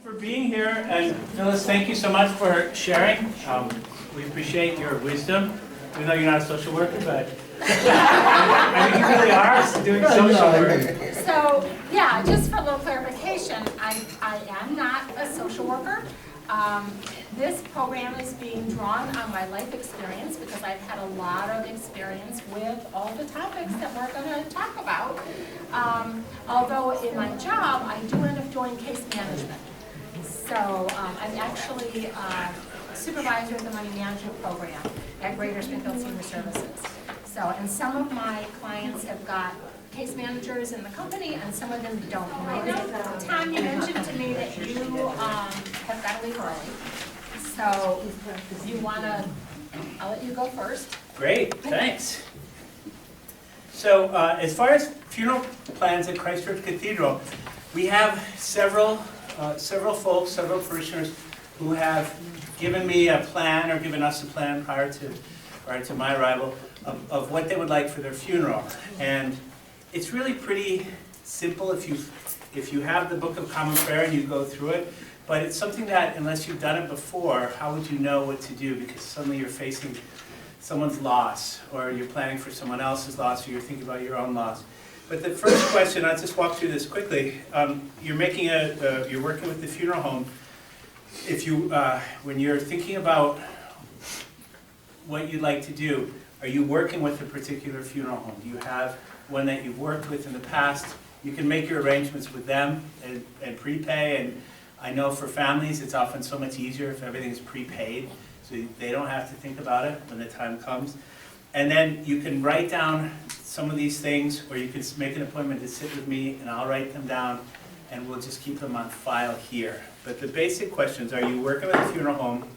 for being here, and Phyllis, thank you so much for sharing. We appreciate your wisdom, even though you're not a social worker, but I mean, you really are doing social work. So, yeah, just for a little clarification, I am not a social worker. This program is being drawn on my life experience because I've had a lot of experience with all the topics that we're going to talk about. Although in my job, I do end up doing case management. So I'm actually supervisor of the money management program at Greater Springfield Senior Services. So, and some of my clients have got case managers in the company, and some of them don't. And I know, Tom, you mentioned to me that you have got to leave early. So, if you want to, I'll let you go first. Great, thanks. So, as far as funeral plans at Christ Church Cathedral, we have several folks, several parishioners who have given me a plan or given us a plan prior to my arrival of what they would like for their funeral. And it's really pretty simple if you have the Book of Common Prayer and you go through it, but it's something that unless you've done it before, how would you know what to do? Because suddenly you're facing someone's loss, or you're planning for someone else's loss, or you're thinking about your own loss. But the first question, I'll just walk through this quickly. You're working with the funeral home. If you, when you're thinking about what you'd like to do, are you working with a particular funeral home? Do you have one that you've worked with in the past? You can make your arrangements with them and prepay. And I know for families, it's often so much easier if everything's prepaid, so they don't have to think about it when the time comes. And then you can write down some of these things, or you can make an appointment to sit with me, and I'll write them down, and we'll just keep them on file here. But the basic questions are: you working with a funeral home?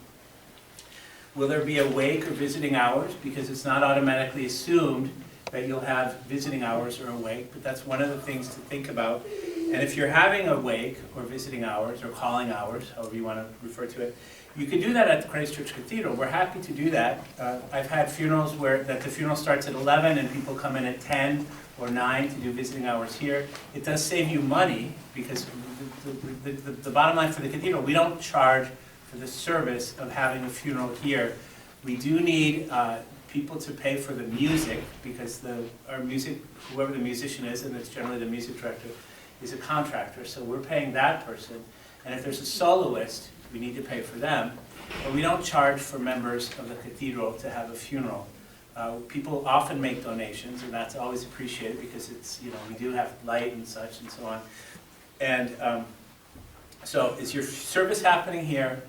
Will there be a wake or visiting hours? Because it's not automatically assumed that you'll have visiting hours or a wake, but that's one of the things to think about. And if you're having a wake or visiting hours or calling hours, however you want to refer to it, you can do that at the Christ Church Cathedral. We're happy to do that. I've had funerals where the funeral starts at 11 and people come in at 10 or 9 to do visiting hours here. It does save you money because the bottom line for the cathedral, we don't charge for the service of having a funeral here. We do need people to pay for the music because our music, whoever the musician is, and it's generally the music director, is a contractor. So we're paying that person. And if there's a soloist, we need to pay for them. But we don't charge for members of the cathedral to have a funeral. People often make donations, and that's always appreciated because it's, we do have light and such and so on. And so is your service happening here?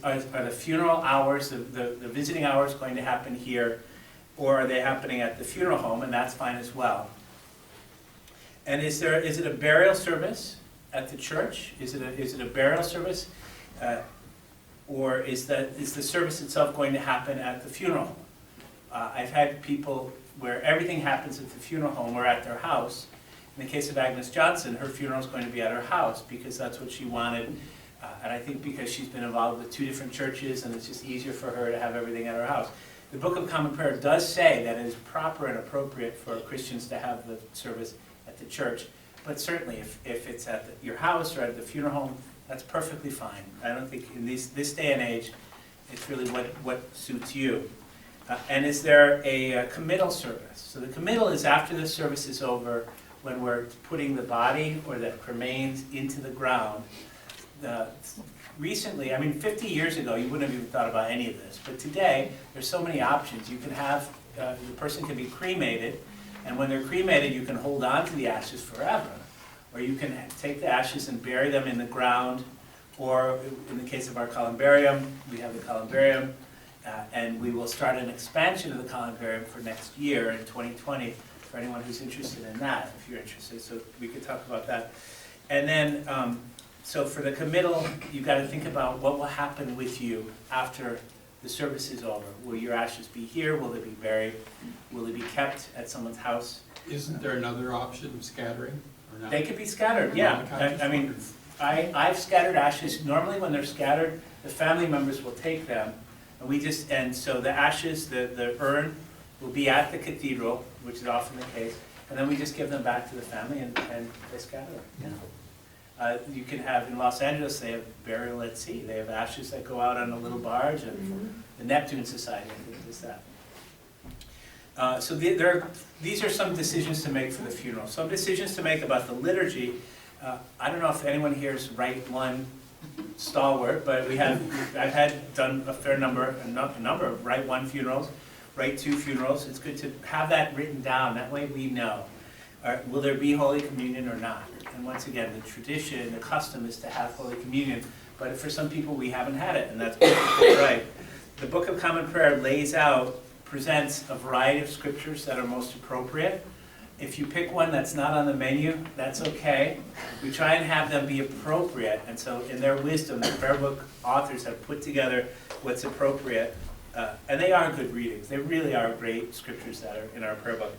Are the funeral hours, the visiting hours going to happen here, or are they happening at the funeral home? And that's fine as well. And is it a burial service at the church? Is it a burial service? Or is the service itself going to happen at the funeral home? I've had people where everything happens at the funeral home or at their house. In the case of Agnes Johnson, her funeral is going to be at her house because that's what she wanted. And I think because she's been involved with 2 different churches and it's just easier for her to have everything at her house. The Book of Common Prayer does say that it is proper and appropriate for Christians to have the service at the church. But certainly if it's at your house or at the funeral home, that's perfectly fine. I don't think in this day and age, it's really what suits you. And is there a committal service? So the committal is after the service is over, when we're putting the body or the remains into the ground. Recently, 50 years ago, you wouldn't have even thought about any of this. But today, there's so many options. You can have, the person can be cremated, and when they're cremated, you can hold on to the ashes forever. Or you can take the ashes and bury them in the ground, or in the case of our columbarium, we have the columbarium, and we will start an expansion of the columbarium for next year in 2020, for anyone who's interested in that, if you're interested, so we could talk about that. And then, so for the committal, you've got to think about what will happen with you after the service is over. Will your ashes be here? Will they be buried? Will they be kept at someone's house? Isn't there another option, scattering? Or not? They could be scattered, yeah. I've scattered ashes. Normally when they're scattered, the family members will take them. And so the ashes, the urn, will be at the cathedral, which is often the case, and then we just give them back to the family and they scatter them. You can have, in Los Angeles, they have burial at sea. They have ashes that go out on a little barge, and the Neptune Society, I think, does that. So these are some decisions to make for the funeral. Some decisions to make about the liturgy. I don't know if anyone here is Rite One stalwart, but I've done a fair number of Rite One funerals, Rite Two funerals. It's good to have that written down. That way we know, will there be Holy Communion or not? And once again, the tradition, the custom is to have Holy Communion, but for some people we haven't had it, and that's perfectly right. The Book of Common Prayer presents a variety of scriptures that are most appropriate. If you pick one that's not on the menu, that's okay. We try and have them be appropriate, and so in their wisdom, the prayer book authors have put together what's appropriate, and they are good readings. They really are great scriptures that are in our prayer book.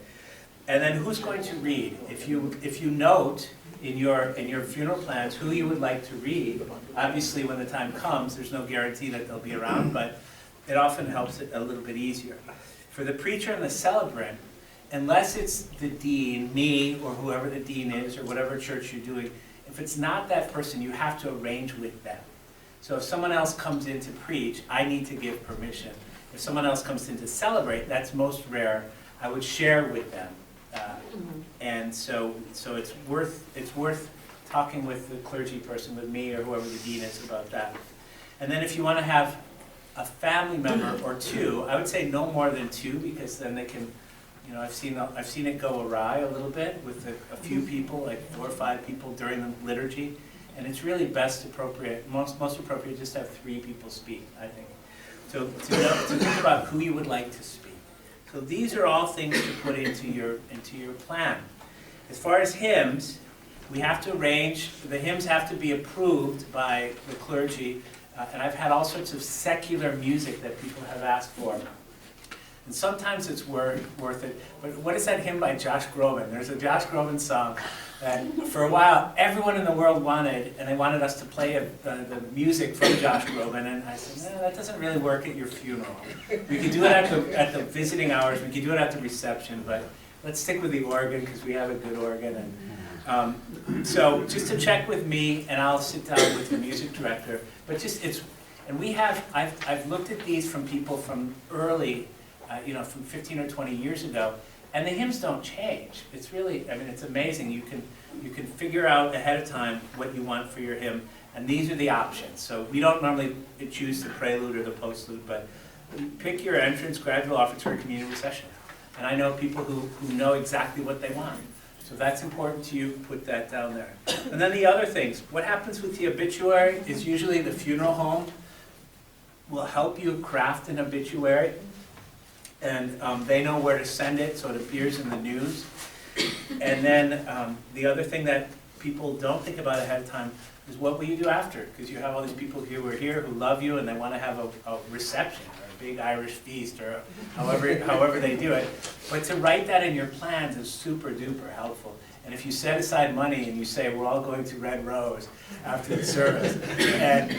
And then who's going to read? If you note in your funeral plans who you would like to read, obviously when the time comes, there's no guarantee that they'll be around, but it often helps it a little bit easier. For the preacher and the celebrant, unless it's the dean, me, or whoever the dean is, or whatever church you're doing, if it's not that person, you have to arrange with them. So if someone else comes in to preach, I need to give permission. If someone else comes in to celebrate, that's most rare, I would share with them. And so it's worth talking with the clergy person, with me, or whoever the dean is about that. And then if you want to have a family member or two, I would say no more than two, because then they can, I've seen it go awry a little bit with a few people, like 4 or 5 people during the liturgy, and it's really most appropriate just to have 3 people speak, I think. So to think about who you would like to speak. So these are all things to put into your plan. As far as hymns, we have to arrange. The hymns have to be approved by the clergy. And I've had all sorts of secular music that people have asked for. And sometimes it's worth it. But what is that hymn by Josh Groban? There's a Josh Groban song that for a while everyone in the world wanted, and they wanted us to play the music from Josh Groban. And I said, no, that doesn't really work at your funeral. We could do it at the visiting hours, we could do it at the reception, but let's stick with the organ because we have a good organ. And so just to check with me, and I'll sit down with the music director. But I've looked at these from people from early, from 15 or 20 years ago, and the hymns don't change. It's really, it's amazing. You can figure out ahead of time what you want for your hymn, and these are the options. So we don't normally choose the prelude or the postlude, but pick your entrance, gradual, offertory, communion, recession. And I know people who know exactly what they want. So that's important to you, put that down there. And then the other things, what happens with the obituary is usually the funeral home will help you craft an obituary, and they know where to send it so it appears in the news. And then the other thing that people don't think about ahead of time is what will you do after? Because you have all these people who are here who love you and they want to have a reception or a big Irish feast or however they do it. But to write that in your plans is super duper helpful. And if you set aside money and you say we're all going to Red Rose after the service, and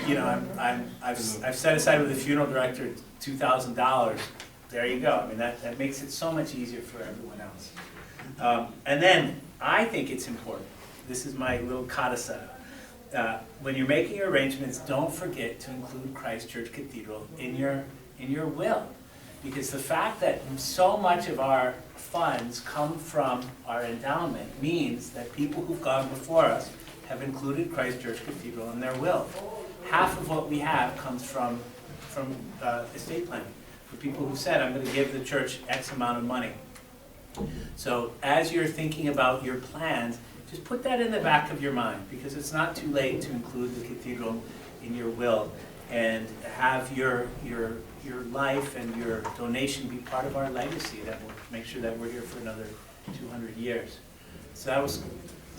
I've set aside with the funeral director $2,000. There you go. That makes it so much easier for everyone else. And then I think it's important. This is my little codicil. When you're making your arrangements, don't forget to include Christ Church Cathedral in your will, because the fact that so much of our funds come from our endowment means that people who've gone before us have included Christ Church Cathedral in their will. Half of what we have comes from estate planning, for people who said, I'm going to give the church X amount of money. So as you're thinking about your plans, just put that in the back of your mind, because it's not too late to include the cathedral in your will and have your life and your donation be part of our legacy that will make sure that we're here for another 200 years. So is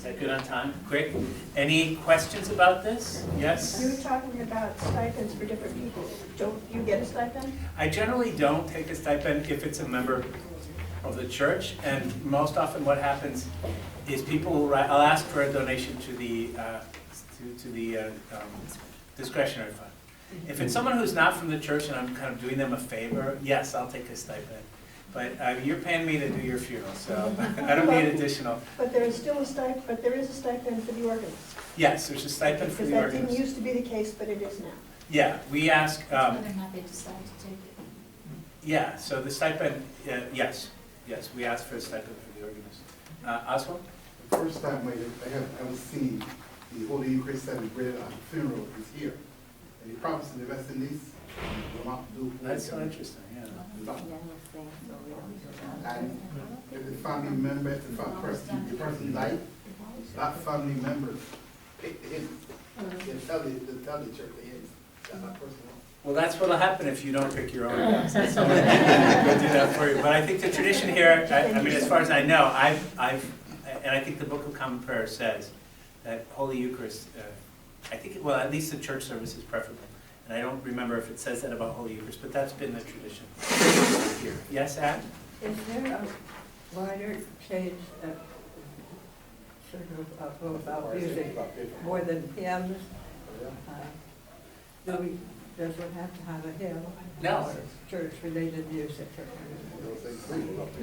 that good on time? Quick. Any questions about this? Yes? You were talking about stipends for different people. Don't you get a stipend? I generally don't take a stipend if it's a member of the church, and most often what happens is people will write, I'll ask for a donation to the discretionary fund. If it's someone who's not from the church and I'm kind of doing them a favor, yes, I'll take a stipend. But you're paying me to do your funeral, so I don't need additional. But there is still a stipend, but there is a stipend for the organist. Yes, there's a stipend for Because the that didn't organist. used to be the case, but it is now. Yeah, we ask, Whether or not they decide to take it. yeah, so the stipend, yes, we ask for a stipend for the organist. Oswald? The first time I was seeing the Holy Eucharist celebrated at a funeral was here. And he promised in the West Indies, will not do. That's so interesting, yeah. And if the family member, if the person died, that family member picked him. They tell the church to him that person. Well, that's what'll happen if you don't pick your own. Someone will do that for you. But I think the tradition here, I mean, as far as I know, and I think the Book of Common Prayer says that Holy Eucharist, I think, well, at least the church service is preferable. And I don't remember if it says that about Holy Eucharist, but that's been the tradition here. Yes, Ad? Is there a wider change sort of about music more than hymns? Does one have to have a hymn? No. Or church-related music?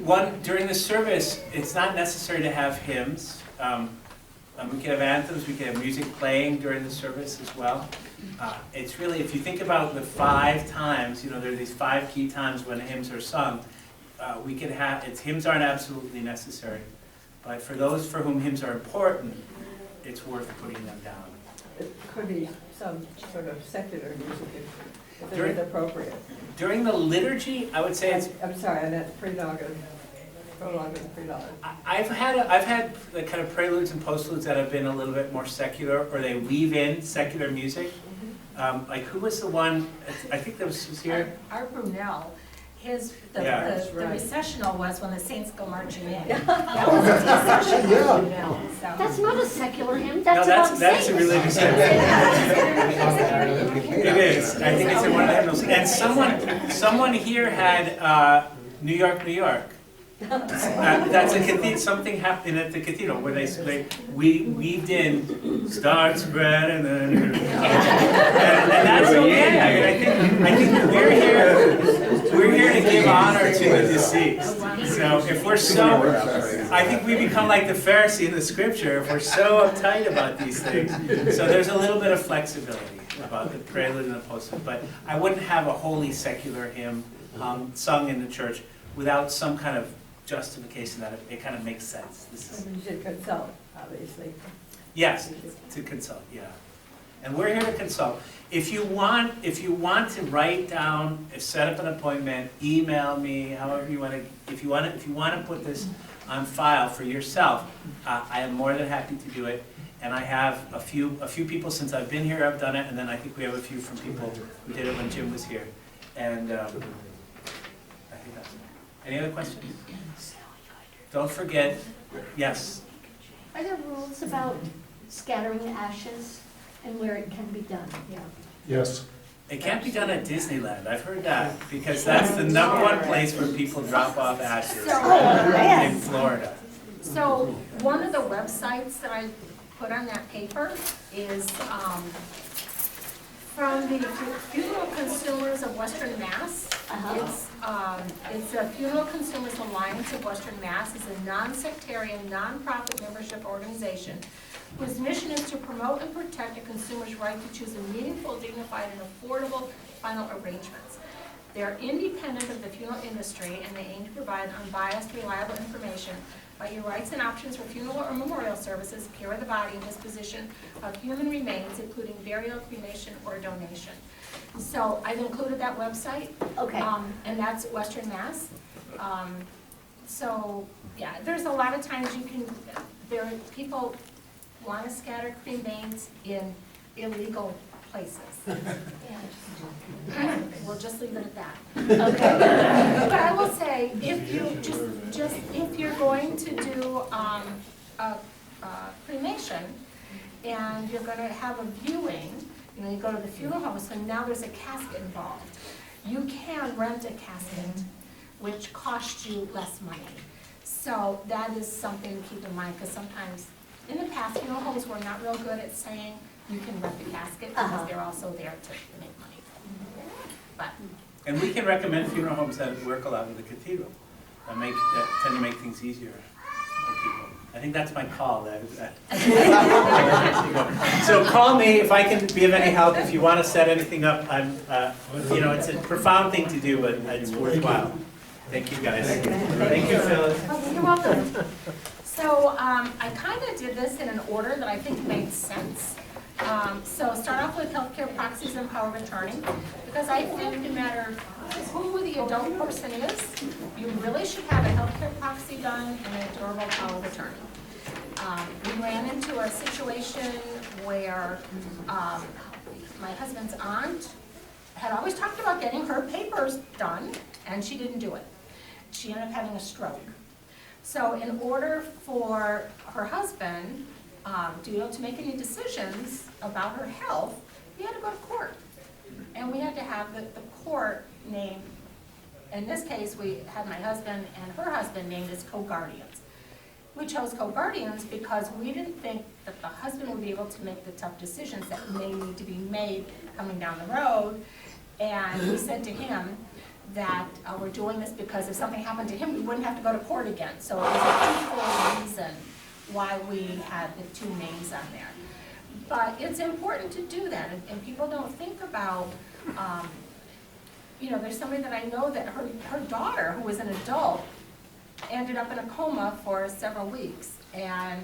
One, during the service, it's not necessary to have hymns. We can have anthems, we can have music playing during the service as well. It's really, if you think about the 5 times, there are these 5 key times when hymns are sung, we can have, hymns aren't absolutely necessary. But for those for whom hymns are important, it's worth putting them down. It could be some sort of secular music if it During- is appropriate. During the liturgy, I would say it's, I'm sorry, I meant prologue and prelude. I've had the kind of preludes and postludes that have been a little bit more secular, or they weave in secular music. Like who was the one? I think that was here. Art Brunel, the Yeah. recessional was when the saints go marching in. That was a recessional Brunel, so. That's not a secular hymn, No, that's about that's a saints. religious hymn. It is. I think it's in one of the hymnals. And someone here had New York, New York. That's a cathedral. Something happened at the cathedral where we weaved in "Start Spreading," and that's okay. I think we're here to give honor to the deceased. So if we're I think we become like the Pharisee in the Scripture if we're so uptight about these things. So there's a little bit of flexibility about the prelude and the postlude, but I wouldn't have a wholly secular hymn sung in the church without some kind of justification that it kind of makes sense. You should consult, obviously. Yes, to consult, yeah. And we're here to consult. If you want to write down, set up an appointment, email me, however you want to. If you want to put this on file for yourself, I am more than happy to do it. And I have a few people since I've been here. I've done it, and then I think we have a few from people who did it when Jim was here. And I think that's it. Any other questions? Don't forget, yes. Are there rules about scattering ashes and where it can be done? Yes. It can't be done at Disneyland, I've heard that, because that's the #1 place where people drop off ashes in Florida. So one of the websites that I put on that paper is from the Funeral Consumers of Western Mass. It's a Funeral Consumers Alliance of Western Mass. It's a non-sectarian, non-profit membership organization whose mission is to promote and protect a consumer's right to choose a meaningful, dignified, and affordable final arrangements. They're independent of the funeral industry, and they aim to provide unbiased, reliable information about your rights and options for funeral or memorial services, care of the body, and disposition of human remains, including burial, cremation, or donation. So I've included that website. Okay. And that's Western Mass. So, yeah, there's a lot of times people want to scatter cremains in illegal places. We'll just leave it at that. Okay. But I will say, if you're going to do a cremation and you're going to have a viewing, you go to the funeral home, so now there's a casket involved. You can rent a casket, which costs you less money. So that is something to keep in mind, because sometimes, in the past, funeral homes were not real good at saying you can rent the casket, because they're also there to make money. But And we can recommend funeral homes that work a lot with the cathedral. that tend to make things easier for people. I think that's my call. So call me if I can be of any help. If you want to set anything up, it's a profound thing to do, but it's worthwhile. Thank you, guys. Thank you, Phyllis. Oh, you're welcome. So I kind of did this in an order that I think made sense. So start off with healthcare proxies and power of attorney, because I think no matter who the adult person is, you really should have a healthcare proxy done and a durable power of attorney. We ran into a situation where my husband's aunt had always talked about getting her papers done, and she didn't do it. She ended up having a stroke. So in order for her husband to be able to make any decisions about her health, we had to go to court. And we had to have the court named, in this case, we had my husband and her husband named as co-guardians. We chose co-guardians because we didn't think that the husband would be able to make the tough decisions that may need to be made coming down the road. And we said to him that we're doing this because if something happened to him, we wouldn't have to go to court again. So it was a twofold reason why we had the two names on there. But it's important to do that, and people don't think about, there's somebody that I know that her daughter, who was an adult, ended up in a coma for several weeks. And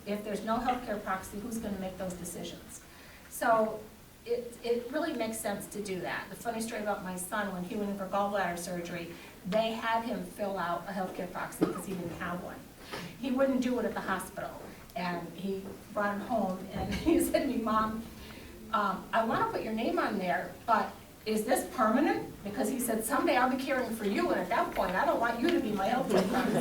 if there's no healthcare proxy, who's going to make those decisions? So it really makes sense to do that. The funny story about my son, when he went in for gallbladder surgery, they had him fill out a healthcare proxy because he didn't have one. He wouldn't do it at the hospital. And he brought him home and he said to me, Mom, I want to put your name on there, but is this permanent? Because he said, someday I'll be caring for you, and at that point, I don't want you to be my healthcare proxy.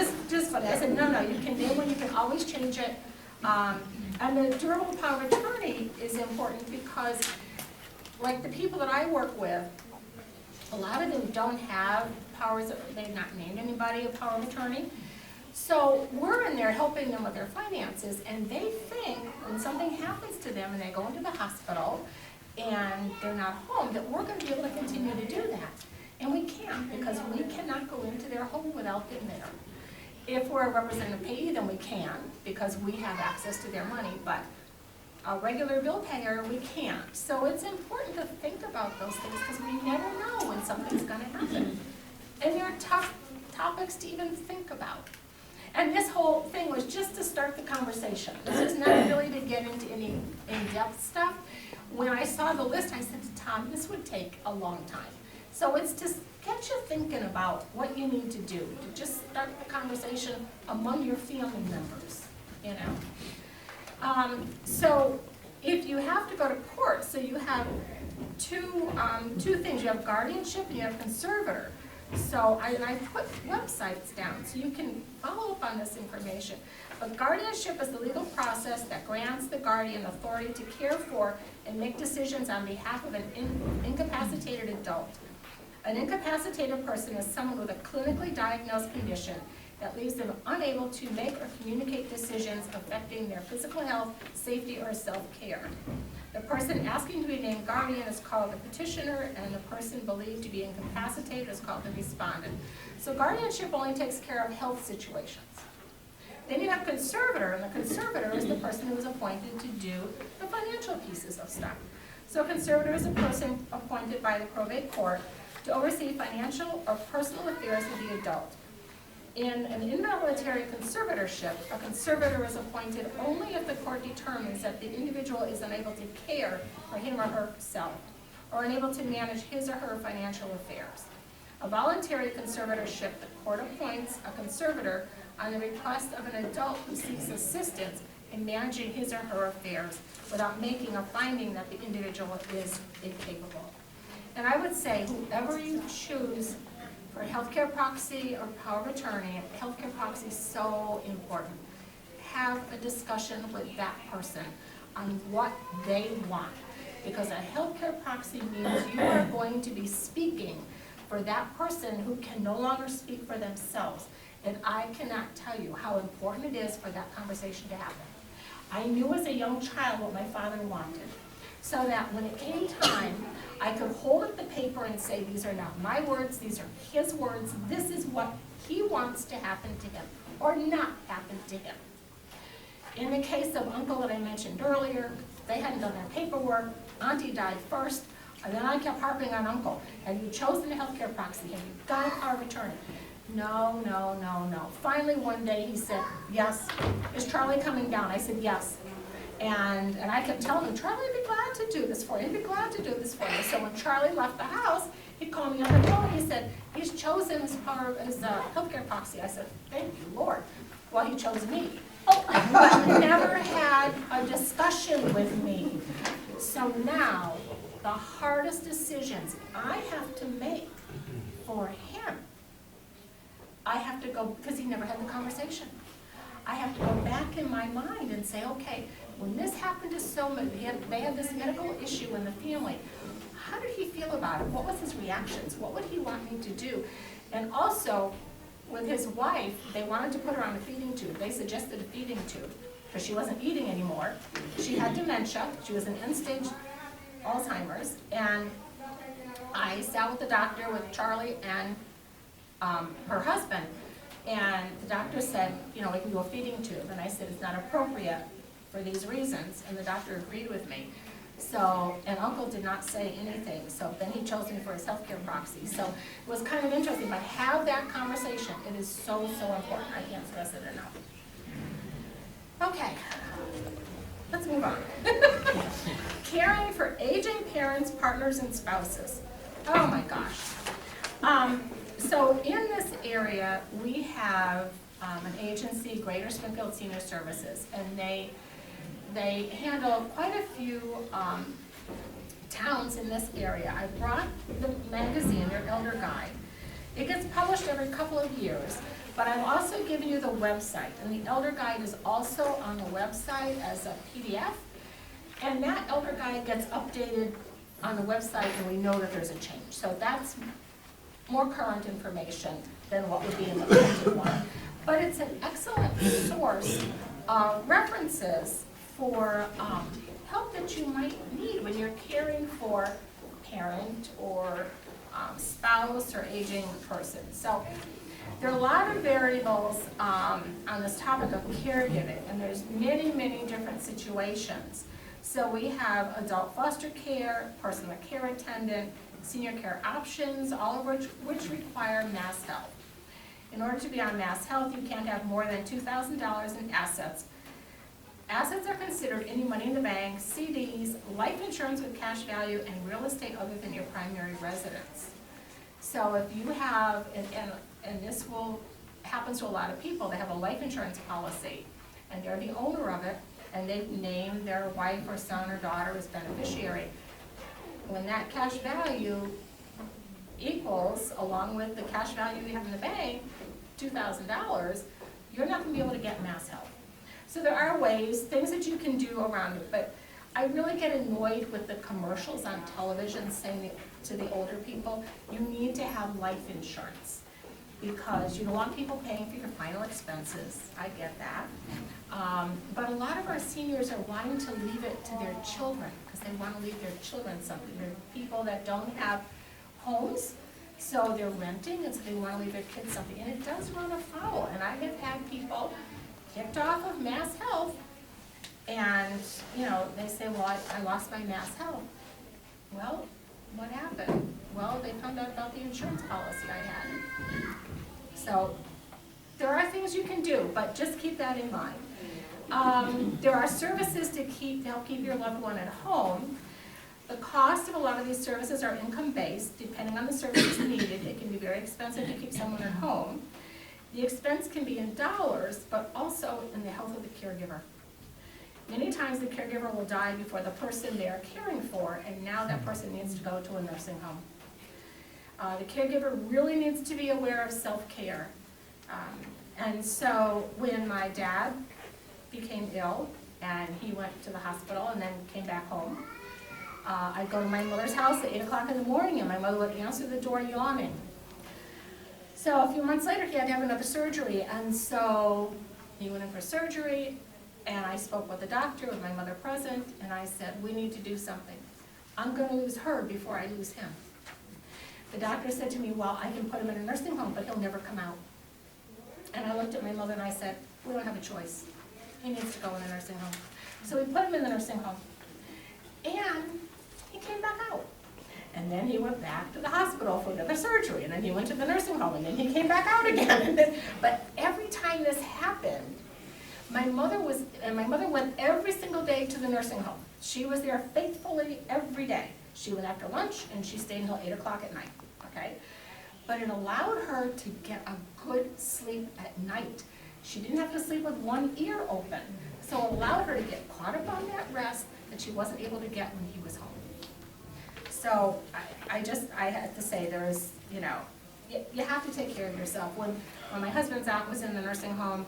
So, just funny. I said, no, you can name one, you can always change it. And the durable power of attorney is important because, like the people that I work with, a lot of them don't have powers, they've not named anybody a power of attorney. So we're in there helping them with their finances, and they think when something happens to them and they go into the hospital and they're not home, that we're going to be able to continue to do that. And we can't, because we cannot go into their home without them there. If we're a representative payee, then we can, because we have access to their money, but a regular bill payer, we can't. So it's important to think about those things, because we never know when something's going to happen. And they're tough topics to even think about. And this whole thing was just to start the conversation. This is not really to get into any in-depth stuff. When I saw the list, I said to Tom, this would take a long time. So it's to get you thinking about what you need to do, to just start the conversation among your family members, So if you have to go to court, so you have two things. You have guardianship and you have conservator. So I put websites down so you can follow up on this information. But guardianship is the legal process that grants the guardian authority to care for and make decisions on behalf of an incapacitated adult. An incapacitated person is someone with a clinically diagnosed condition that leaves them unable to make or communicate decisions affecting their physical health, safety, or self-care. The person asking to be named guardian is called the petitioner, and the person believed to be incapacitated is called the respondent. So guardianship only takes care of health situations. Then you have conservator, and the conservator is the person who is appointed to do the financial pieces of stuff. So conservator is a person appointed by the probate court to oversee financial or personal affairs of the adult. In an involuntary conservatorship, a conservator is appointed only if the court determines that the individual is unable to care for him or herself, or unable to manage his or her financial affairs. A voluntary conservatorship, the court appoints a conservator on the request of an adult who seeks assistance in managing his or her affairs without making a finding that the individual is incapable. And I would say whoever you choose for healthcare proxy or power of attorney, healthcare proxy is so important. Have a discussion with that person on what they want. Because a healthcare proxy means you are going to be speaking for that person who can no longer speak for themselves. And I cannot tell you how important it is for that conversation to happen. I knew as a young child what my father wanted. so that when it came time, I could hold up the paper and say, these are not my words, these are his words, this is what he wants to happen to him, or not happen to him. In the case of Uncle that I mentioned earlier, they hadn't done their paperwork, Auntie died first, and then I kept harping on Uncle. Have you chosen a healthcare proxy? Have you got a power of attorney? No, no, no, no. Finally one day he said, yes. Is Charlie coming down? I said, yes. And I kept telling him, Charlie, I'd be glad to do this for you. I'd be glad to do this for you. So when Charlie left the house, he called me on the phone. He said, he's chosen his healthcare proxy. I said, thank you, Lord. Well, he chose me. Oh, but never had a discussion with me. So now, the hardest decisions I have to make for him, I have to go, because he never had the conversation. I have to go back in my mind and say, okay, when this happened to someone, they had this medical issue in the family, how did he feel about it? What was his reactions? What would he want me to do? And also, with his wife, they wanted to put her on a feeding tube. They suggested a feeding tube, because she wasn't eating anymore. She had dementia. She was in end-stage Alzheimer's. And I sat with the doctor, with Charlie and her husband. And the doctor said, you know, we can do a feeding tube. And I said, it's not appropriate for these reasons. And the doctor agreed with me. So, and Uncle did not say anything. So then he chose me for his healthcare proxy. So it was kind of interesting, but have that conversation. It is so, so important. I can't stress it enough. Okay, let's move on. Caring for aging parents, partners, and spouses. Oh my gosh. So in this area, we have an agency, Greater Springfield Senior Services, and they handle quite a few towns in this area. I brought the magazine, their Elder Guide. It gets published every couple of years, but I've also given you the website, and the Elder Guide is also on the website as a PDF, and that Elder Guide gets updated on the website, and we know that there's a change. So that's more current information than what would be in the printed one. But it's an excellent source of references for help that you might need when you're caring for a parent or spouse or aging person. So there are a lot of variables on this topic of caregiving, and there's many, many different situations. So we have adult foster care, personal care attendant, senior care options, all of which require Mass Health. In order to be on Mass Health, you can't have more than $2,000 in assets. Assets are considered any money in the bank, CDs, life insurance with cash value, and real estate other than your primary residence. So if you have, and this happens to a lot of people, they have a life insurance policy, and they're the owner of it, and they've named their wife or son or daughter as beneficiary. When that cash value equals, along with the cash value you have in the bank, $2,000, you're not going to be able to get Mass Health. So there are ways, things that you can do around it, but I really get annoyed with the commercials on television saying to the older people, you need to have life insurance because you don't want people paying for your final expenses. I get that. But a lot of our seniors are wanting to leave it to their children because they want to leave their children something. There are people that don't have homes, so they're renting, and so they want to leave their kids something. And it does run afoul. And I have had people kicked off of Mass Health, and you know, they say, well, I lost my Mass Health. Well, what happened? Well, they found out about the insurance policy I had. So there are things you can do, but just keep that in mind. There are services to help keep your loved one at home. The cost of a lot of these services are income-based. Depending on the services needed, it can be very expensive to keep someone at home. The expense can be in dollars, but also in the health of the caregiver. Many times the caregiver will die before the person they are caring for, and now that person needs to go to a nursing home. The caregiver really needs to be aware of self-care. And so when my dad became ill, and he went to the hospital and then came back home, I'd go to my mother's house at 8 o'clock in the morning, and my mother would answer the door yawning. So a few months later, he had to have another surgery, and so he went in for surgery. And I spoke with the doctor, with my mother present, and I said, we need to do something. I'm gonna lose her before I lose him. The doctor said to me, well, I can put him in a nursing home, but he'll never come out. And I looked at my mother and I said, we don't have a choice. He needs to go in a nursing home. So we put him in the nursing home. And he came back out. And then he went back to the hospital for another surgery, and then he went to the nursing home, and then he came back out again. But every time this happened, my mother went every single day to the nursing home. She was there faithfully every day. She went after lunch, and she stayed until 8 o'clock at night, okay? But it allowed her to get a good sleep at night. She didn't have to sleep with one ear open. So it allowed her to get caught up on that rest that she wasn't able to get when he was home. So I had to say, there's, you know, you have to take care of yourself. When my husband's aunt was in the nursing home,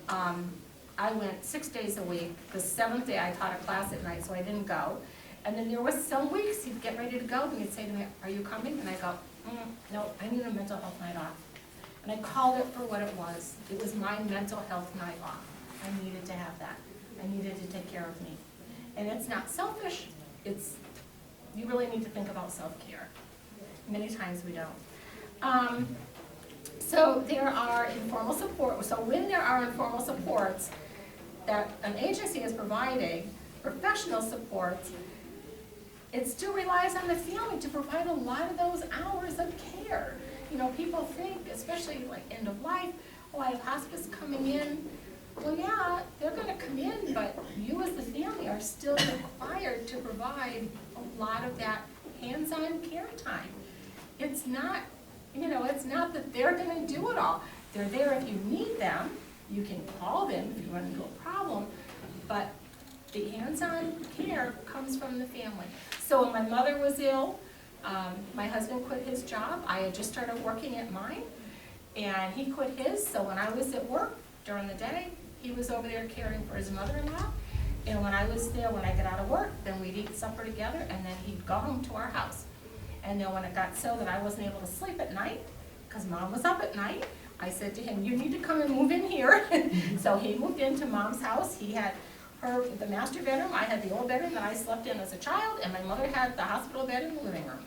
I went 6 days a week. The 7th day I taught a class at night, so I didn't go. And then there was some weeks he'd get ready to go, and he'd say to me, are you coming? And I go, no, I need a mental health night off. And I called it for what it was. It was my mental health night off. I needed to have that. I needed to take care of me. And it's not selfish, you really need to think about self-care. Many times we don't. So there are informal support. So when there are informal supports that an agency is providing, professional supports, it still relies on the family to provide a lot of those hours of care. You know, people think, especially like end of life, oh, I have hospice coming in. Well, yeah, they're gonna come in, but you as the family are still required to provide a lot of that hands-on care time. It's not, you know, it's not that they're gonna do it all. They're there if you need them. You can call them if you run into a problem, but the hands-on care comes from the family. So when my mother was ill, my husband quit his job. I had just started working at mine, and he quit his, so when I was at work during the day, he was over there caring for his mother-in-law. And when I was there, when I got out of work, then we'd eat supper together, and then he'd go home to our house. And then when it got so that I wasn't able to sleep at night, because Mom was up at night, I said to him, you need to come and move in here. So he moved into Mom's house. He had the master bedroom, I had the old bedroom that I slept in as a child, and my mother had the hospital bed in the living room.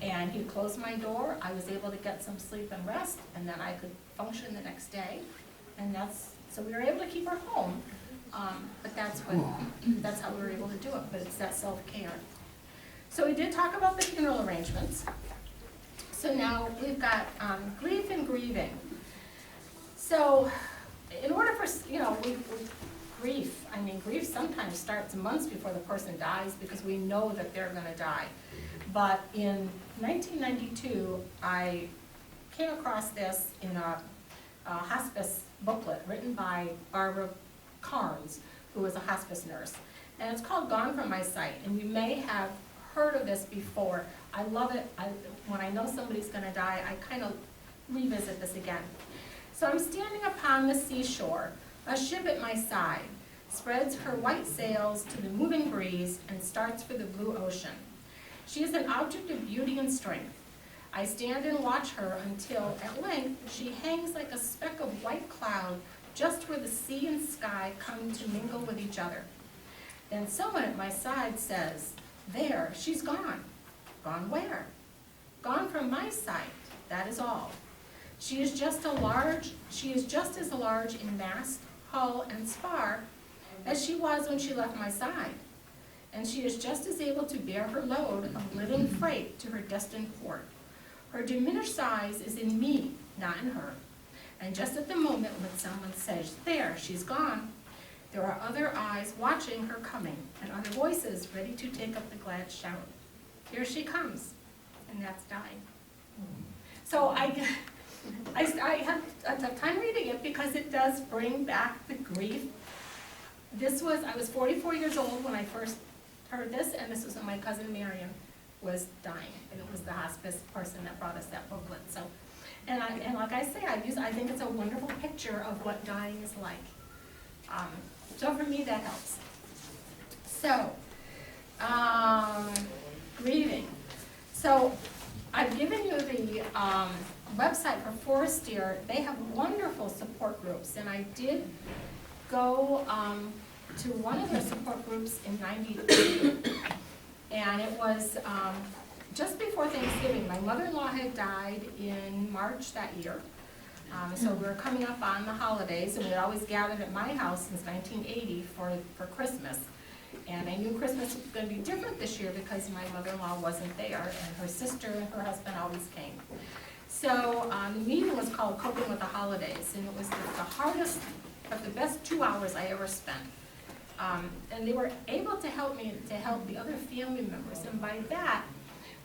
And he closed my door, I was able to get some sleep and rest, and then I could function the next day. And so we were able to keep her home, but that's how we were able to do it, but it's that self-care. So we did talk about the funeral arrangements. So now we've got grief and grieving. So in order for, you know, grief sometimes starts months before the person dies because we know that they're gonna die. But in 1992, I came across this in a hospice booklet written by Barbara Carnes, who was a hospice nurse. And it's called Gone From My Sight, and you may have heard of this before. I love it. When I know somebody's gonna die, I kind of revisit this again. So I'm standing upon the seashore, a ship at my side, spreads her white sails to the moving breeze and starts for the blue ocean. She is an object of beauty and strength. I stand and watch her until, at length, she hangs like a speck of white cloud just where the sea and sky come to mingle with each other. Then someone at my side says, there, she's gone. Gone where? Gone from my sight, that is all. She is just as large in mast, hull, and spar as she was when she left my side. And she is just as able to bear her load of living freight to her destined port. Her diminished size is in me, not in her. And just at the moment when someone says, there, she's gone, there are other eyes watching her coming, and other voices ready to take up the glad shout. Here she comes, and that's dying. So I have a tough time reading it because it does bring back the grief. I was 44 years old when I first heard this, and this was when my cousin Marion was dying, and it was the hospice person that brought us that booklet. So, and like I say, I think it's a wonderful picture of what dying is like. So for me, that helps. So, grieving. So I've given you the website for Forestier. They have wonderful support groups, and I did go to one of their support groups in '92. And it was just before Thanksgiving. My mother-in-law had died in March that year. So we were coming up on the holidays, and we had always gathered at my house since 1980 for Christmas. And I knew Christmas was going to be different this year because my mother-in-law wasn't there, and her sister and her husband always came. So the meeting was called Coping with the Holidays, and it was the hardest, but the best 2 hours I ever spent. And they were able to help me to help the other family members. And by that,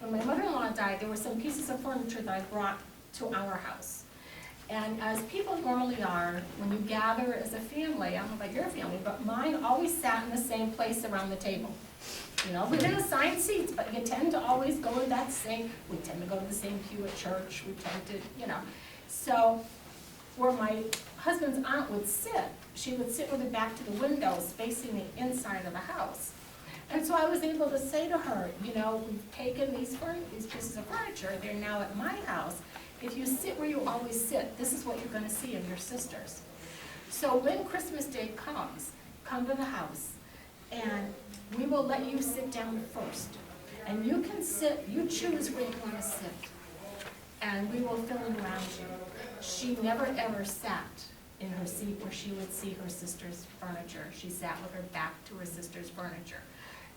when my mother-in-law died, there were some pieces of furniture that I brought to our house. And as people normally are, when you gather as a family, I don't know about your family, but mine always sat in the same place around the table. You know, we didn't assign seats, but you tend to always go to that same, we tend to go to the same pew at church, we tend to, you know. So where my husband's aunt would sit, she would sit with her back to the windows facing the inside of the house. And so I was able to say to her, you know, we've taken these pieces of furniture, they're now at my house. If you sit where you always sit, this is what you're gonna see of your sisters. So when Christmas Day comes, come to the house, and we will let you sit down first. And you can sit, you choose where you wanna sit. And we will fill in around you. She never ever sat in her seat where she would see her sister's furniture. She sat with her back to her sister's furniture.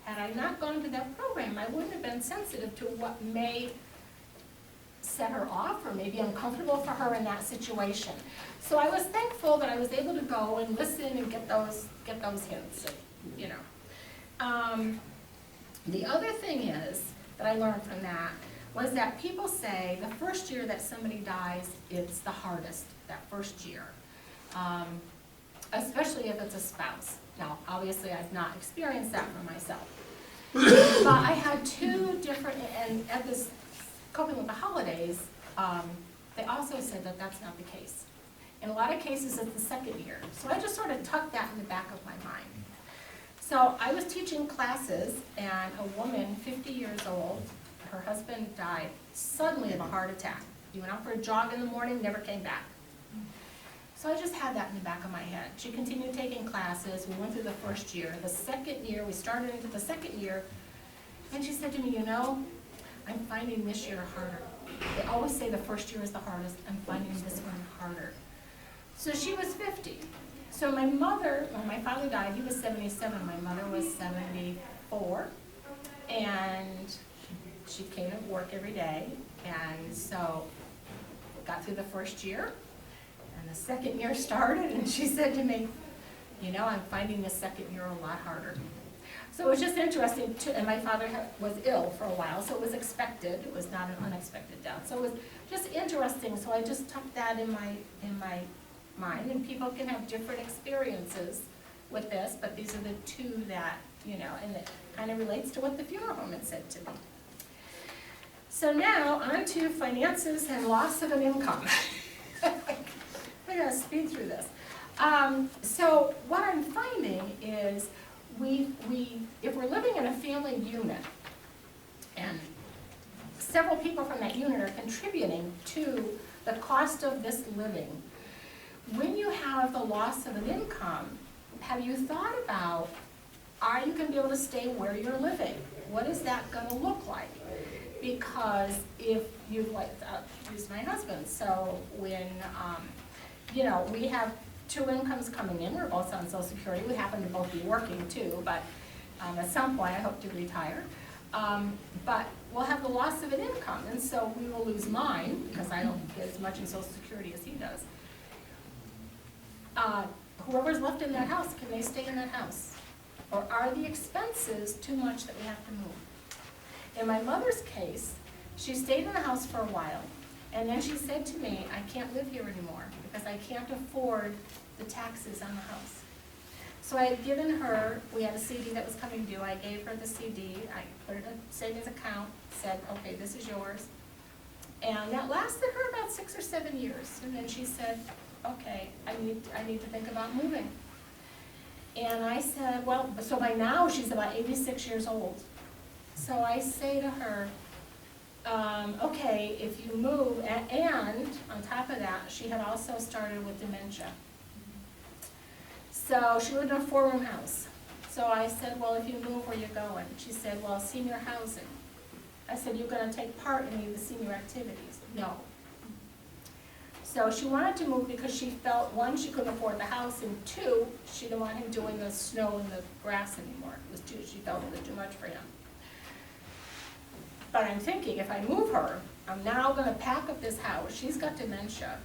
Had I not gone to that program, I wouldn't have been sensitive to what may set her off or maybe uncomfortable for her in that situation. So I was thankful that I was able to go and listen and get those hints, you know. The other thing is, that I learned from that, was that people say the first year that somebody dies, it's the hardest, that first year. Especially if it's a spouse. Now, obviously I've not experienced that for myself. But I had two different, and at this Coping with the Holidays, they also said that that's not the case. In a lot of cases, it's the second year. So I just sort of tucked that in the back of my mind. So I was teaching classes, and a woman, 50 years old, her husband died suddenly of a heart attack. He went out for a jog in the morning, never came back. So I just had that in the back of my head. She continued taking classes. We went through the first year. The second year, we started into the second year, and she said to me, you know, I'm finding this year harder. They always say the first year is the hardest. I'm finding this one harder. So she was 50. So my mother, when my father died, he was 77. My mother was 74. And she came to work every day. And so got through the first year. And the second year started, and she said to me, you know, I'm finding the second year a lot harder. So it was just interesting, and my father was ill for a while, so it was expected. It was not an unexpected death. So it was just interesting. So I just tucked that in my mind, and people can have different experiences with this, but these are the two that, you know, and it kind of relates to what the funeral home had said to me. So now on to finances and loss of an income. I'm gonna speed through this. So what I'm finding is if we're living in a family unit and several people from that unit are contributing to the cost of this living, when you have the loss of an income, have you thought about, are you gonna be able to stay where you're living? What is that gonna look like? Because if you use my husband, so when, you know, we have two incomes coming in, we're both on Social Security, we happen to both be working too, but at some point I hope to retire. But we'll have the loss of an income, and so we will lose mine, because I don't get as much in Social Security as he does. Whoever's left in that house, can they stay in that house? Or are the expenses too much that we have to move? In my mother's case, she stayed in the house for a while, and then she said to me, I can't live here anymore because I can't afford the taxes on the house. So I had given her, we had a CD that was coming due, I gave her the CD, I put it in a savings account, said, okay, this is yours. And that lasted her about 6 or 7 years, and then she said, okay, I need to think about moving. And I said, well, so by now she's about 86 years old. So I say to her, okay, if you move, and on top of that, she had also started with dementia. So she lived in a 4-room house. So I said, well, if you move, where you going? She said, well, senior housing. I said, you're gonna take part in any of the senior activities? No. So she wanted to move because she felt, one, she couldn't afford the house, and two, she didn't want him doing the snow and the grass anymore. It was too, she felt it was too much for him. But I'm thinking, if I move her, I'm now gonna pack up this house. She's got dementia.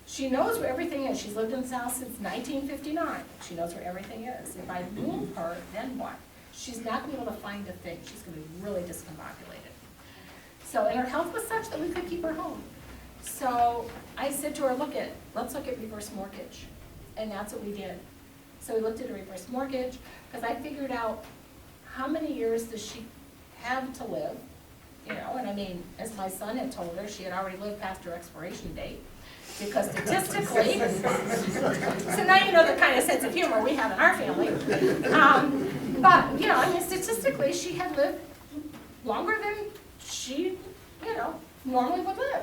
She knows where everything is. She's lived in this house since 1959. She knows where everything is. If I move her, then what? She's not gonna be able to find a thing. She's gonna be really discombobulated. So, and her health was such that we could keep her home. So I said to her, let's look at reverse mortgage. And that's what we did. So we looked at a reverse mortgage, because I figured out how many years does she have to live, you know, and I mean, as my son had told her, she had already lived past her expiration date, because statistically, so now you know the kind of sense of humor we have in our family. But, you know, I mean, statistically, she had lived longer than she, you know, normally would live.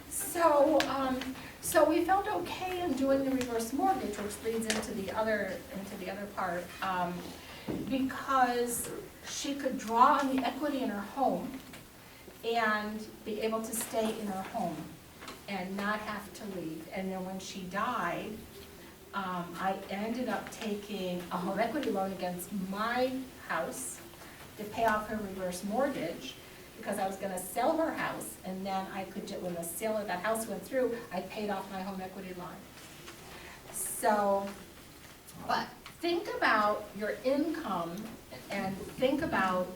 So, so we felt okay in doing the reverse mortgage, which leads into the other part, because she could draw on the equity in her home and be able to stay in her home and not have to leave. And then when she died, I ended up taking a home equity loan against my house to pay off her reverse mortgage, because I was gonna sell her house, and then I could, when the sale of that house went through, I paid off my home equity loan. So, but think about your income and think about,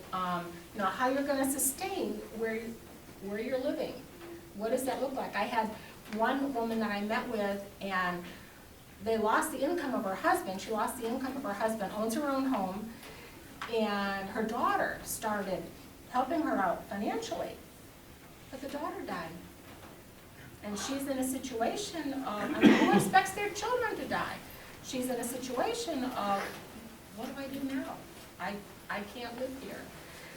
you know, how you're gonna sustain where you're living. What does that look like? I had one woman that I met with, and they lost the income of her husband. She lost the income of her husband, owns her own home, and her daughter started helping her out financially, but the daughter died. And she's in a situation of, I mean, who expects their children to die? She's in a situation of, what do I do now? I can't live here.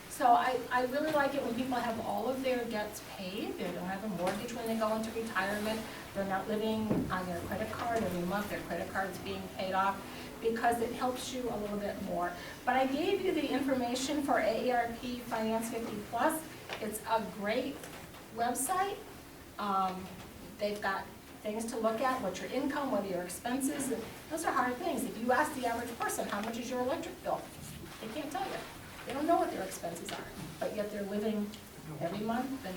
So I really like it when people have all of their debts paid. They don't have a mortgage when they go into retirement. They're not living on their credit card every month. Their credit card's being paid off, because it helps you a little bit more. But I gave you the information for AARP Finance 50 Plus. It's a great website. They've got things to look at, what's your income, what are your expenses. And those are hard things. If you ask the average person, how much is your electric bill? They can't tell you. They don't know what their expenses are, but yet they're living every month, and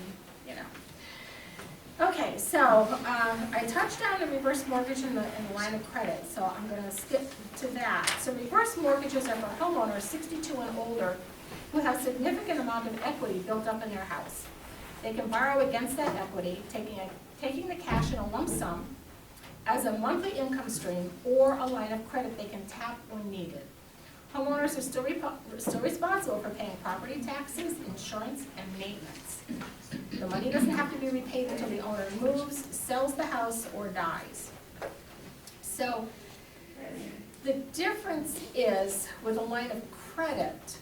you know. Okay, so I touched on the reverse mortgage in the line of credit, so I'm going to skip to that. So reverse mortgages are for homeowners 62 and older who have significant amount of equity built up in their house. They can borrow against that equity, taking the cash in a lump sum as a monthly income stream or a line of credit they can tap when needed. Homeowners are still responsible for paying property taxes, insurance, and maintenance. The money doesn't have to be repaid until the owner moves, sells the house, or dies. So the difference is, with a line of credit,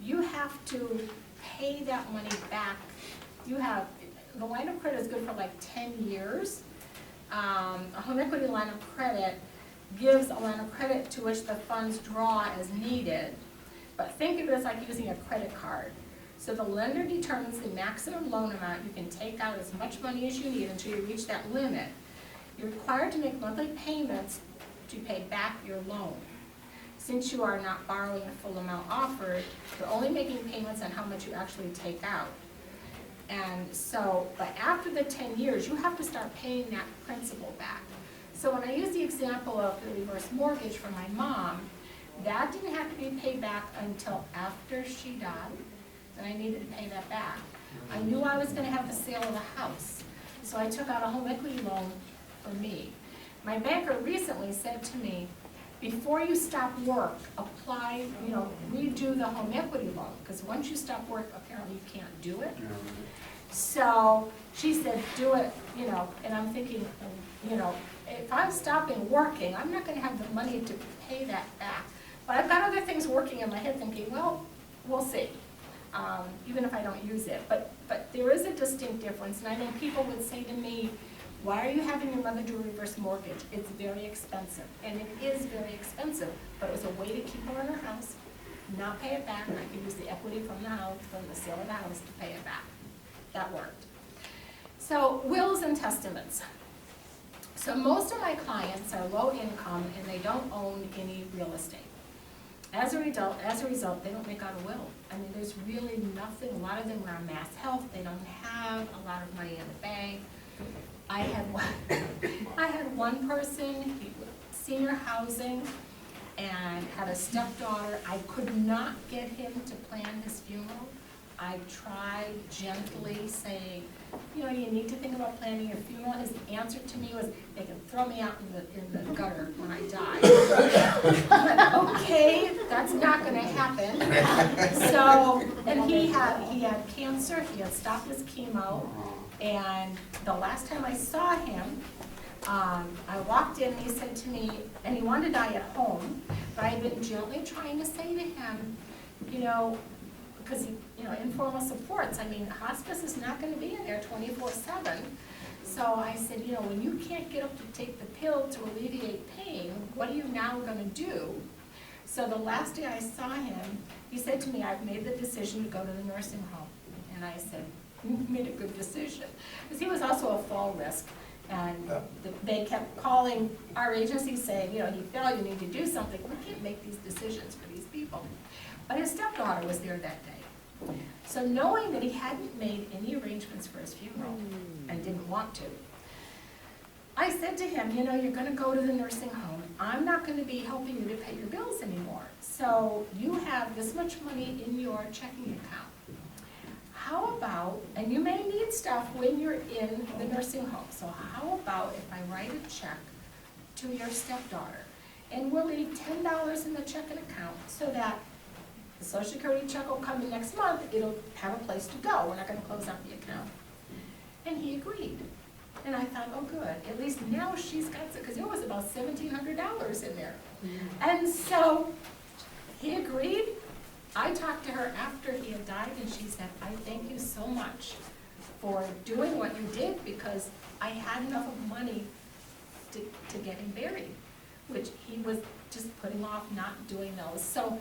you have to pay that money back. The line of credit is good for like 10 years. A home equity line of credit gives a line of credit to which the funds draw as needed. But think of it as like using a credit card. So the lender determines the maximum loan amount. You can take out as much money as you need until you reach that limit. You're required to make monthly payments to pay back your loan. Since you are not borrowing the full amount offered, you're only making payments on how much you actually take out. And so, but after the 10 years, you have to start paying that principal back. So when I use the example of the reverse mortgage for my mom, that didn't have to be paid back until after she died, and I needed to pay that back. I knew I was going to have the sale of the house, so I took out a home equity loan for me. My banker recently said to me, before you stop work, apply, redo the home equity loan, because once you stop work, apparently you can't do it. So she said, do it, and I'm thinking, if I'm stopping working, I'm not going to have the money to pay that back. But I've got other things working in my head thinking, well, we'll see, even if I don't use it. But there is a distinct difference, and I think people would say to me, Why are you having your mother do a reverse mortgage? It's very expensive, and it is very expensive, but it was a way to keep her in her house, not pay it back, and I could use the equity from the house, from the sale of the house to pay it back. That worked. So wills and testaments. So most of my clients are low income and they don't own any real estate. As a result, they don't make out a will. I mean, there's really nothing, a lot of them are on mass health, they don't have a lot of money in the bank. I had one person, senior housing, and had a stepdaughter. I could not get him to plan his funeral. I tried gently saying, you know, you need to think about planning your funeral. His answer to me was, they can throw me out in the gutter when I die. I'm like, okay, that's not gonna happen. So, and he had cancer, he had stopped his chemo, and the last time I saw him, I walked in and he said to me, and he wanted to die at home, but I had been gently trying to say to him, you know, because informal supports, I mean, hospice is not gonna be in there 24/7. So I said, you know, when you can't get up to take the pill to alleviate pain, what are you now gonna do? So the last day I saw him, he said to me, I've made the decision to go to the nursing home. And I said, you made a good decision. Because he was also a fall risk. And they kept calling our agency saying, you know, he fell, you need to do something. We can't make these decisions for these people. But his stepdaughter was there that day. So knowing that he hadn't made any arrangements for his funeral and didn't want to, I said to him, you know, you're gonna go to the nursing home. I'm not gonna be helping you to pay your bills anymore. So you have this much money in your checking account. How about, and you may need stuff when you're in the nursing home, so how about if I write a check to your stepdaughter, and we'll leave $10 in the checking account so that the Social Security check will come in next month, it'll have a place to go, we're not gonna close out the account. And he agreed. And I thought, oh good, at least now she's got, because it was about $1,700 in there. And so he agreed. I talked to her after he had died and she said, I thank you so much for doing what you did because I had enough of money to get him buried, which he was just putting off not doing those. So,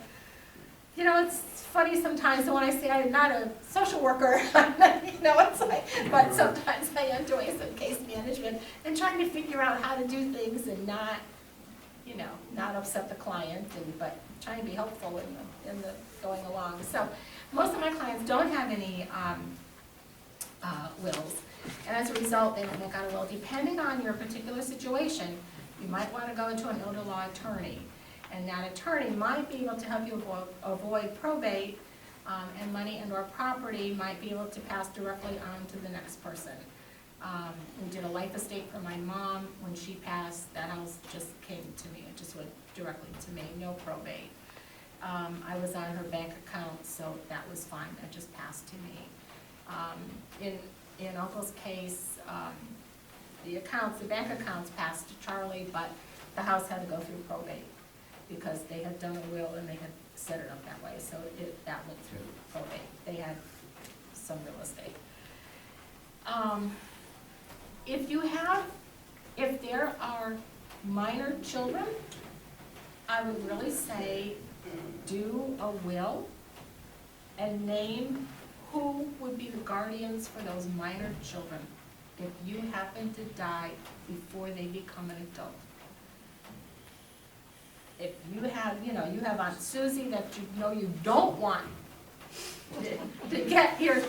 you know, it's funny sometimes when I say I'm not a social worker, you know, it's like, but sometimes I am doing some case management and trying to figure out how to do things and not, you know, not upset the client, but trying to be helpful in the going along. So most of my clients don't have any wills, and as a result, they don't make out a will. Depending on your particular situation, you might want to go into an elder law attorney, and that attorney might be able to help you avoid probate, and money and or property might be able to pass directly on to the next person. We did a life estate for my mom. When she passed, that house just came to me. It just went directly to me, no probate. I was on her bank account, so that was fine. That just passed to me. In Uncle's case, the bank accounts passed to Charlie, but the house had to go through probate because they had done a will and they had set it up that way. So that went through probate. They had some real estate. If there are minor children, I would really say do a will and name who would be the guardians for those minor children if you happen to die before they become an adult. If you have, you have Aunt Susie that you don't want to get your,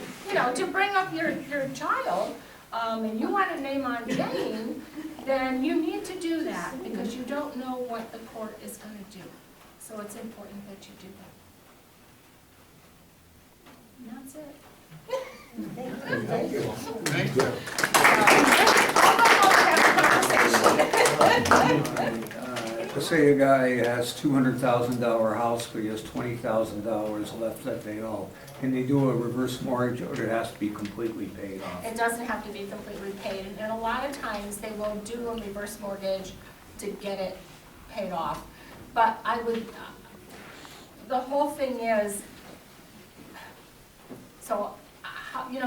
to bring up your child, and you want to name Aunt Jane, then you need to do that because you don't know what the court is going to do. So it's important that you do that. And that's it. Thank you. Thank you. Let's say a guy has $200,000 house, but he has $20,000 left that they owe. Can they do a reverse mortgage, or it has to be completely paid off? It doesn't have to be completely paid, and a lot of times they will do a reverse mortgage to get it paid off. But I would, the whole thing is, so,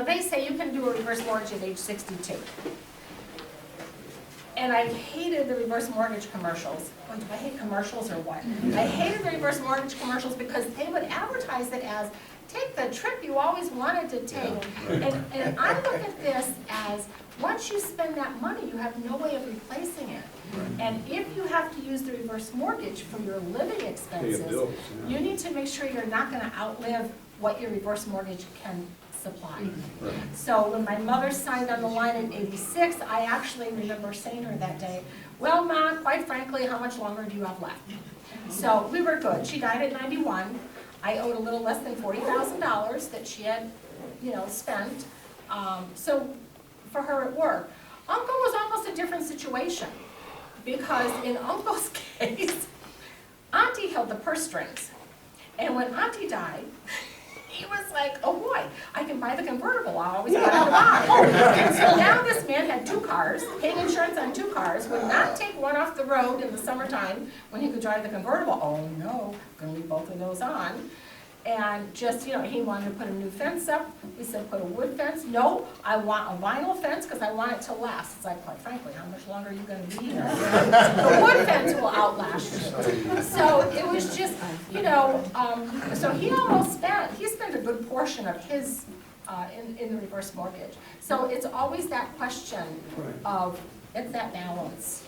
they say you can do a reverse mortgage at age 62. And I hated the reverse mortgage commercials. Oh, do I hate commercials or what? I hated the reverse mortgage commercials because they would advertise it as, take the trip you always wanted to take. And I look at this as, once you spend that money, you have no way of replacing it. And if you have to use the reverse mortgage for your living expenses, you need to make sure you're not gonna outlive what your reverse mortgage can supply. So when my mother signed on the line in '86, I actually remember saying to her that day, well, Ma, quite frankly, how much longer do you have left? So we were good. She died at 91. I owed a little less than $40,000 that she had, spent. So for her it worked. Uncle was almost a different situation because in Uncle's case, Auntie held the purse strings. And when Auntie died, he was like, oh boy, I can buy the convertible I always wanted to buy. And so now this man had 2 cars, paying insurance on 2 cars, would not take one off the road in the summertime when he could drive the convertible. Oh no, gonna leave both of those on. And just, he wanted to put a new fence up. We said, put a wood fence. No, I want a vinyl fence because I want it to last. It's like, quite frankly, how much longer are you going to be here? The wood fence will outlast you. So it was just, so he spent a good portion of his in the reverse mortgage. So it's always that question of, it's that balance,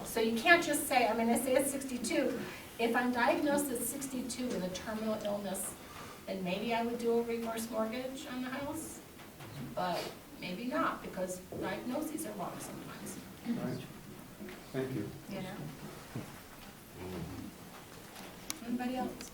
So you can't just say, I say it's 62. If I'm diagnosed at 62 with a terminal illness, then maybe I would do a reverse mortgage on the house, but maybe not, because diagnoses are wrong sometimes. Right. Thank you. Anybody else?